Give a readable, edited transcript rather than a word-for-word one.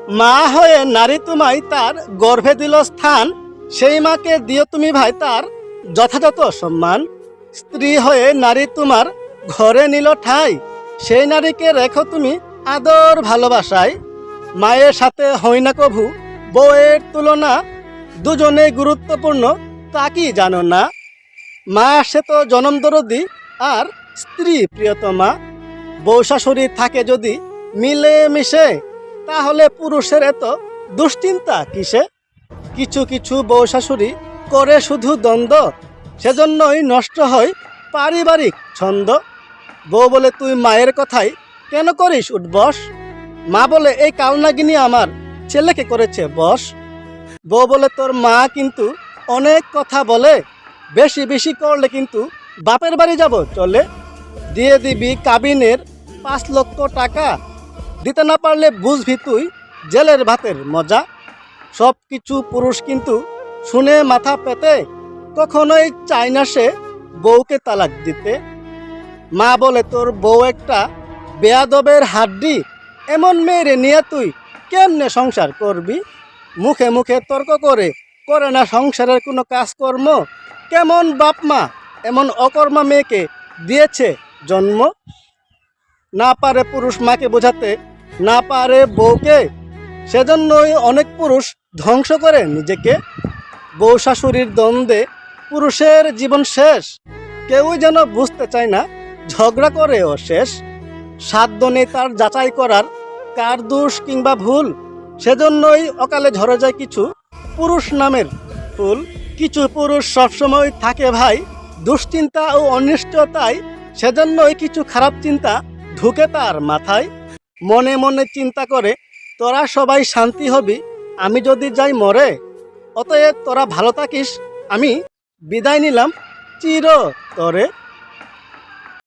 মা হয়ে নারী তোমায় তার গর্ভে দিল স্থান, সেই মাকে দিও তুমি ভাই তার যথাযথ সম্মান। স্ত্রী হয়ে নারী তোমার ঘরে নিল ঠাঁই, সেই নারীকে রেখো তুমি আদর ভালোবাসায়। মায়ের সাথে হয় না কভু বউয়ের তুলনা, দুজনে গুরুত্বপূর্ণ তা কি জানো না? মা সে তো জনম দরদি আর স্ত্রী প্রিয়তমা। বউ শাশুড়ি থাকে যদি মিলে মিশে, তাহলে পুরুষের এত দুশ্চিন্তা কিসে? কিছু কিছু বউ শাশুড়ি করে শুধু দ্বন্দ্ব, সেজন্যই নষ্ট হয় পারিবারিক ছন্দ। বউ বলে তুই মায়ের কথাই কেন করিস উঠবস? মা বলে এই কালনাগিনী আমার ছেলেকে করেছে বশ। বউ বলে তোর মা কিন্তু অনেক কথা বলে, বেশি বেশি করলে কিন্তু বাপের বাড়ি যাব চলে। দিয়ে দিবি কাবিনের 5 লক্ষ টাকা, দিতে না পারলে বুঝবি তুই জেলের ভাতের মজা। সব কিছু পুরুষ কিন্তু শুনে মাথা পেতে, কখনোই চায় না সে বউকে তালাক দিতে। মা বলে তোর বউ একটা বেয়াদবের হাড্ডি, এমন মেয়েরে নিয়ে তুই কেমনে সংসার করবি? মুখে মুখে তর্ক করে করে না সংসারের কোনো কাজকর্ম। কেমন বাপ মা এমন অকর্মা মেয়েকে দিয়েছে জন্ম? না পারে পুরুষ মাকে বোঝাতে, না পারে বউকে, সেজন্যই অনেক পুরুষ ধ্বংস করে নিজেকে। বউ শাশুড়ির দ্বন্দ্বে পুরুষের জীবন শেষ, কেউই যেন বুঝতে চায় না, ঝগড়া করেও শেষ। সাধ্য নেই তার যাচাই করার কার দোষ কিংবা ভুল, সেজন্যই অকালে ঝরে যায় কিছু পুরুষ নামের ফুল। কিছু পুরুষ সবসময় থাকে ভাই দুশ্চিন্তা ও অনিষ্টতায়, সেজন্যই কিছু খারাপ চিন্তা ঢুকে তার মাথায়। মনে মনে চিন্তা করে তোরা সবাই শান্তি হবি, আমি যদি যাই মরে। অতএব তোরা ভালো থাকিস, আমি বিদায় নিলাম চিরতরে।